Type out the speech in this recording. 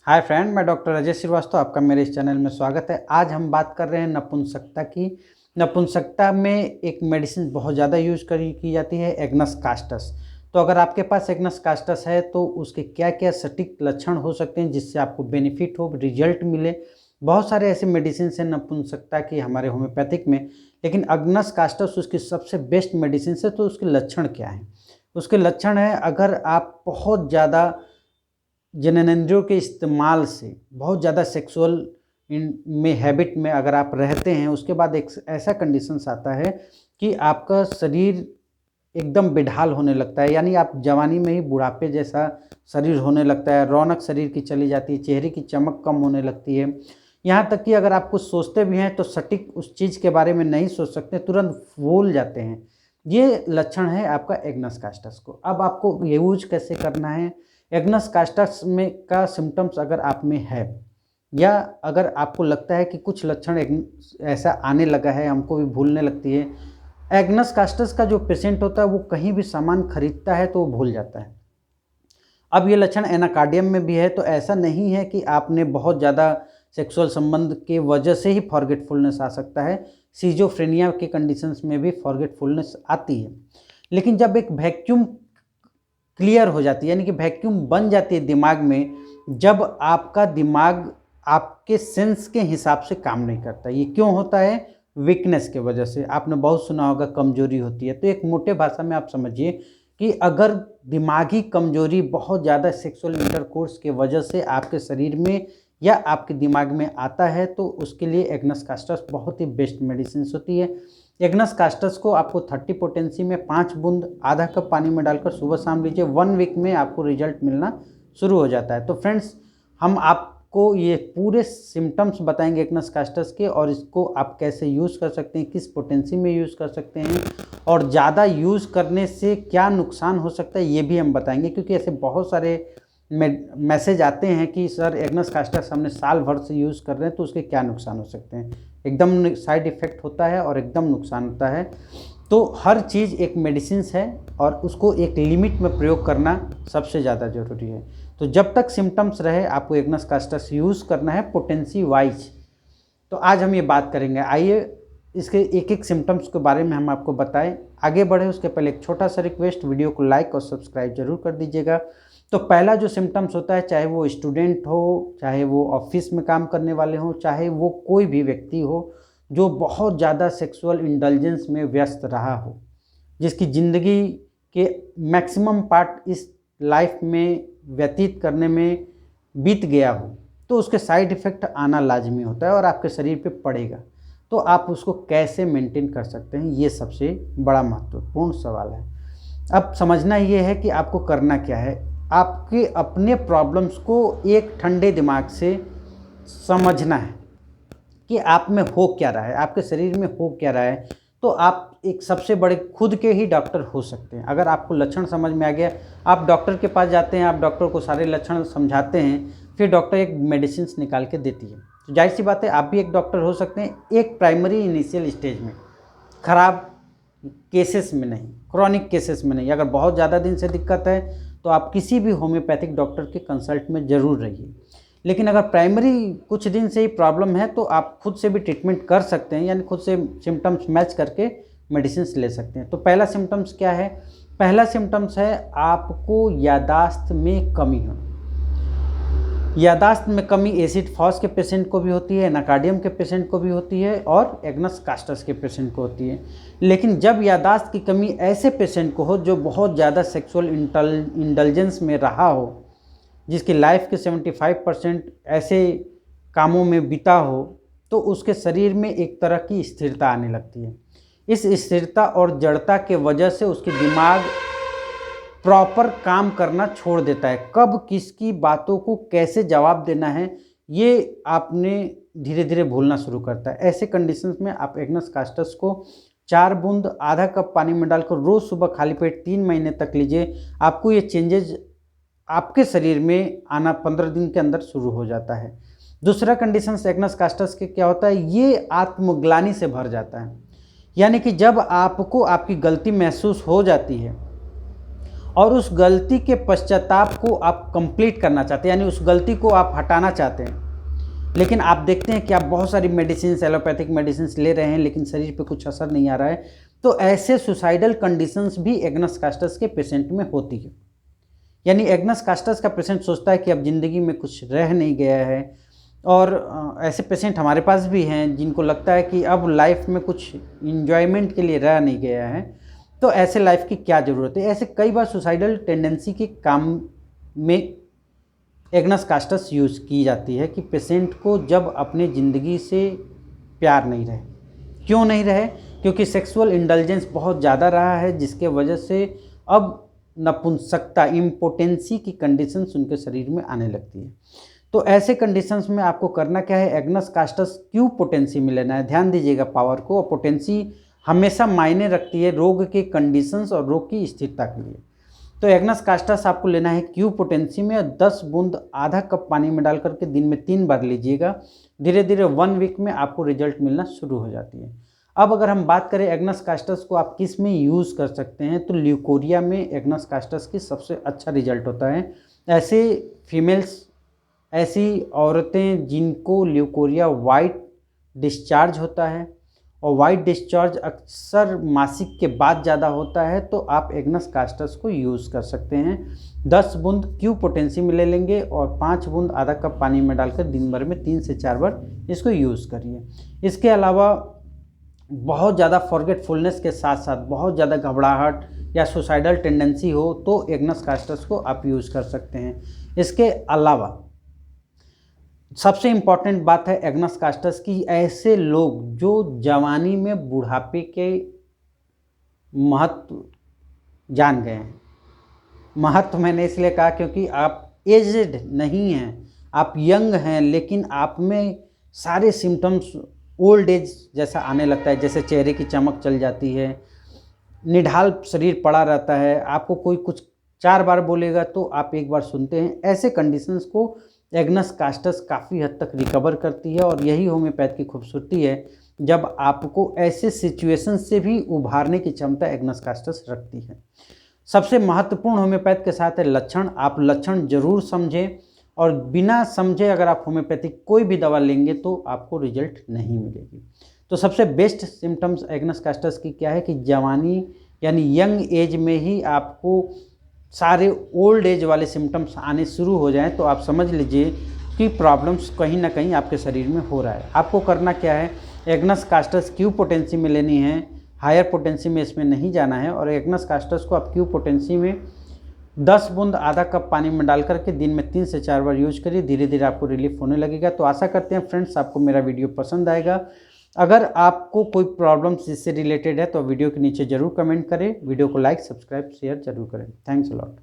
Hi friend, मैं doctor Ajay Srivastava, आपका मेरे इस चैनल में स्वागत है। आज हम बात कर रहे हैं नपुंसकता की। नपुंसकता में एक मेडिसिन बहुत ज़्यादा यूज की जाती है, एग्नस कास्टस। तो अगर आपके पास एग्नस कास्टस है तो उसके क्या क्या सटीक लक्षण हो सकते हैं जिससे आपको बेनिफिट हो, रिजल्ट मिले। बहुत सारे ऐसे मेडिसिन हैं नपुंसकता की हमारे होम्योपैथिक में, लेकिन एग्नस कास्टस उसकी सबसे बेस्ट मेडिसिन है। तो उसके लक्षण क्या हैं? उसके लक्षण है, अगर आप बहुत ज़्यादा जननेंद्रियों के इस्तेमाल से बहुत ज़्यादा सेक्सुअल में हैबिट में अगर आप रहते हैं, उसके बाद एक ऐसा कंडीशंस आता है कि आपका शरीर एकदम बेढाल होने लगता है, यानी आप जवानी में ही बुढ़ापे जैसा शरीर होने लगता है, रौनक शरीर की चली जाती है, चेहरे की चमक कम होने लगती है। यहाँ तक कि अगर आप कुछ सोचते भी हैं तो सटीक उस चीज़ के बारे में नहीं सोच सकते, तुरंत भूल जाते हैं। ये लक्षण है आपका एग्नस कास्टस को। अब आपको यूज कैसे करना है? एग्नस कास्टस में का सिम्टम्स अगर आप में है, या अगर आपको लगता है कि कुछ लक्षण ऐसा आने लगा है, हमको भी भूलने लगती है। एग्नस कास्टस का जो पेशेंट होता है वो कहीं भी सामान खरीदता है तो वो भूल जाता है। अब ये लक्षण एनाकार्डियम में भी है, तो ऐसा नहीं है कि आपने बहुत ज़्यादा सेक्सुअल संबंध के वजह से ही फॉरगेटफुलनेस आ सकता है। सीजोफ्रेनिया के कंडीशंस में भी फॉरगेटफुलनेस आती है। लेकिन जब एक वैक्यूम क्लियर हो जाती है, यानी कि वैक्यूम बन जाती है दिमाग में, जब आपका दिमाग आपके सेंस के हिसाब से काम नहीं करता। ये क्यों होता है? वीकनेस के वजह से। आपने बहुत सुना होगा कमजोरी होती है। तो एक मोटे भाषा में आप समझिए कि अगर दिमागी कमजोरी बहुत ज़्यादा सेक्सुअल इंटरकोर्स के वजह से आपके शरीर में या आपके दिमाग में आता है, तो उसके लिए एग्नस कास्टस बहुत ही बेस्ट मेडिसिन होती है। एग्नस कास्टस को आपको 30 पोटेंसी में 5 बूंद आधा कप पानी में डालकर सुबह शाम लीजिए। 1 वीक में आपको रिजल्ट मिलना शुरू हो जाता है। तो फ्रेंड्स, हम आपको ये पूरे सिम्टम्स बताएंगे एग्नस कास्टस के, और इसको आप कैसे यूज़ कर सकते हैं, किस पोटेंसी में यूज़ कर सकते हैं, और ज़्यादा यूज़ करने से क्या नुकसान हो सकता है ये भी हम बताएंगे। क्योंकि ऐसे बहुत सारे मैसेज आते हैं कि सर एग्नस कास्टस हमने साल भर से यूज़ कर रहे हैं तो उसके क्या नुकसान हो सकते हैं। एकदम साइड इफ़ेक्ट होता है और एकदम नुकसान होता है। तो हर चीज़ एक मेडिसिन है और उसको एक लिमिट में प्रयोग करना सबसे ज़्यादा ज़रूरी है। तो जब तक सिम्टम्स रहे आपको एग्नस कास्टस यूज़ करना है पोटेंसी वाइज। तो आज हम ये बात करेंगे। आइए इसके एक एक सिम्टम्स के बारे में हम आपको बताएं। आगे बढ़े उसके पहले एक छोटा सा रिक्वेस्ट, वीडियो को लाइक और सब्सक्राइब जरूर कर दीजिएगा। तो पहला जो सिम्टम्स होता है, चाहे वो स्टूडेंट हो, चाहे वो ऑफिस में काम करने वाले हों, चाहे वो कोई भी व्यक्ति हो जो बहुत ज़्यादा सेक्सुअल इंडल्जेंस में व्यस्त रहा हो, जिसकी ज़िंदगी के मैक्सिमम पार्ट इस लाइफ में व्यतीत करने में बीत गया हो, तो उसके साइड इफ़ेक्ट आना लाजमी होता है और आपके शरीर पे पड़ेगा। तो आप उसको कैसे मेंटेन कर सकते हैं, ये सबसे बड़ा महत्वपूर्ण सवाल है। अब समझना ये है कि आपको करना क्या है। आपके अपने प्रॉब्लम्स को एक ठंडे दिमाग से समझना है कि आप में हो क्या रहा है, आपके शरीर में हो क्या रहा है। तो आप एक सबसे बड़े खुद के ही डॉक्टर हो सकते हैं। अगर आपको लक्षण समझ में आ गया, आप डॉक्टर के पास जाते हैं, आप डॉक्टर को सारे लक्षण समझाते हैं, फिर डॉक्टर एक मेडिसिन निकाल के देती है। तो जाहिर सी बात है आप भी एक डॉक्टर हो सकते हैं, एक प्राइमरी इनिशियल स्टेज में, ख़राब केसेस में नहीं, क्रॉनिक केसेस में नहीं। अगर बहुत ज़्यादा दिन से दिक्कत है तो आप किसी भी होम्योपैथिक डॉक्टर के कंसल्ट में ज़रूर रहिए। लेकिन अगर प्राइमरी कुछ दिन से ही प्रॉब्लम है तो आप खुद से भी ट्रीटमेंट कर सकते हैं, यानी खुद से सिम्टम्स मैच करके मेडिसिन ले सकते हैं। तो पहला सिम्टम्स क्या है? पहला सिम्टम्स है आपको यादाश्त में कमी हो। यादाश्त में कमी एसिड फॉस के पेशेंट को भी होती है, एनाकार्डियम के पेशेंट को भी होती है, और एग्नस कास्टस के पेशेंट को होती है। लेकिन जब यादाश्त की कमी ऐसे पेशेंट को हो जो बहुत ज़्यादा सेक्सुअल इंडल्जेंस में रहा हो, जिसकी लाइफ के 75% ऐसे कामों में बीता हो, तो उसके शरीर में एक तरह की स्थिरता आने लगती है। इस स्थिरता और जड़ता के वजह से उसके दिमाग प्रॉपर काम करना छोड़ देता है। कब किसकी बातों को कैसे जवाब देना है ये आपने धीरे धीरे भूलना शुरू करता है। ऐसे कंडीशंस में आप एग्नस कास्टस को 4 बूंद आधा कप पानी में डालकर रोज़ सुबह खाली पेट 3 महीने तक लीजिए। आपको ये चेंजेज आपके शरीर में आना 15 दिन के अंदर शुरू हो जाता है। दूसरा कंडीशन एग्नस कास्टस के क्या होता है, ये आत्मग्लानि से भर जाता है। यानी कि जब आपको आपकी गलती महसूस हो जाती है और उस गलती के पश्चाताप को आप कंप्लीट करना चाहते हैं, यानी उस गलती को आप हटाना चाहते हैं, लेकिन आप देखते हैं कि आप बहुत सारी मेडिसिन, एलोपैथिक मेडिसिन ले रहे हैं लेकिन शरीर पे कुछ असर नहीं आ रहा है, तो ऐसे सुसाइडल कंडीशंस भी एग्नस कास्टस के पेशेंट में होती है। यानी एग्नस कास्टस का पेशेंट सोचता है कि अब ज़िंदगी में कुछ रह नहीं गया है, और ऐसे पेशेंट हमारे पास भी हैं जिनको लगता है कि अब लाइफ में कुछ इन्जॉयमेंट के लिए रह नहीं गया है, तो ऐसे लाइफ की क्या ज़रूरत है। ऐसे कई बार सुसाइडल टेंडेंसी के काम में एग्नस कास्टस यूज़ की जाती है कि पेशेंट को जब अपने ज़िंदगी से प्यार नहीं रहे। क्यों नहीं रहे? क्योंकि सेक्सुअल इंडल्जेंस बहुत ज़्यादा रहा है, जिसके वजह से अब नपुंसकता, इम्पोटेंसी की कंडीशंस उनके शरीर में आने लगती है। तो ऐसे कंडीशंस में आपको करना क्या है, एग्नस कास्टस क्यू पोटेंसी में लेना है। ध्यान दीजिएगा पावर को, और पोटेंसी हमेशा मायने रखती है रोग के कंडीशंस और रोग की स्थिरता के लिए। तो एग्नस कास्टस आपको लेना है क्यू पोटेंसी में, 10 बूंद आधा कप पानी में डाल करके दिन में 3 बार लीजिएगा। धीरे धीरे 1 वीक में आपको रिजल्ट मिलना शुरू हो जाती है। अब अगर हम बात करें एग्नस कास्टस को आप किस में यूज़ कर सकते हैं, तो ल्यूकोरिया में एग्नस कास्टस की सबसे अच्छा रिजल्ट होता है। ऐसे फीमेल्स, ऐसी औरतें जिनको ल्यूकोरिया वाइट डिस्चार्ज होता है, और वाइट डिस्चार्ज अक्सर मासिक के बाद ज़्यादा होता है, तो आप एग्नस कास्टस को यूज़ कर सकते हैं। 10 बूंद क्यू पोटेंसी में ले लेंगे और 5 बूंद आधा कप पानी में डालकर दिन भर में 3 से 4 बार इसको यूज़ करिए। इसके अलावा बहुत ज़्यादा फॉरगेटफुलनेस के साथ साथ बहुत ज़्यादा घबराहट या सुसाइडल टेंडेंसी हो, तो एग्नस कास्टस को आप यूज़ कर सकते हैं। इसके अलावा सबसे इम्पॉर्टेंट बात है एग्नस कास्टस की, ऐसे लोग जो जवानी में बुढ़ापे के महत्व जान गए हैं। महत्व मैंने इसलिए कहा क्योंकि आप एज्ड नहीं हैं, आप यंग हैं, लेकिन आप में सारे सिम्टम्स ओल्ड एज जैसा आने लगता है। जैसे चेहरे की चमक चल जाती है, निढाल शरीर पड़ा रहता है, आपको कोई कुछ 4 बार बोलेगा तो आप 1 बार सुनते हैं। ऐसे कंडीशंस को एग्नस कास्टस काफ़ी हद तक रिकवर करती है, और यही होम्योपैथ की खूबसूरती है, जब आपको ऐसे सिचुएशन से भी उभारने की क्षमता एग्नस कास्टस रखती है। सबसे महत्वपूर्ण होम्योपैथ के साथ है लक्षण। आप लक्षण जरूर समझें, और बिना समझे अगर आप होम्योपैथिक कोई भी दवा लेंगे तो आपको रिजल्ट नहीं मिलेगी। तो सबसे बेस्ट सिम्टम्स एग्नस कास्टस की क्या है कि जवानी यानी यंग एज में ही आपको सारे ओल्ड एज वाले सिम्टम्स आने शुरू हो जाएं, तो आप समझ लीजिए कि प्रॉब्लम्स कहीं ना कहीं आपके शरीर में हो रहा है। आपको करना क्या है, एग्नस कास्टस क्यू पोटेंसी में लेनी है, हायर पोटेंसी में इसमें नहीं जाना है। और एग्नस कास्टस को आप क्यू पोटेंसी में 10 बूंद आधा कप पानी में डाल करके दिन में 3 से 4 बार यूज करिए, धीरे धीरे आपको रिलीफ होने लगेगा। तो आशा करते हैं फ्रेंड्स आपको मेरा वीडियो पसंद आएगा। अगर आपको कोई प्रॉब्लम्स इससे रिलेटेड है तो वीडियो के नीचे ज़रूर कमेंट करें, वीडियो को लाइक, सब्सक्राइब, शेयर जरूर करें। Thanks a lot.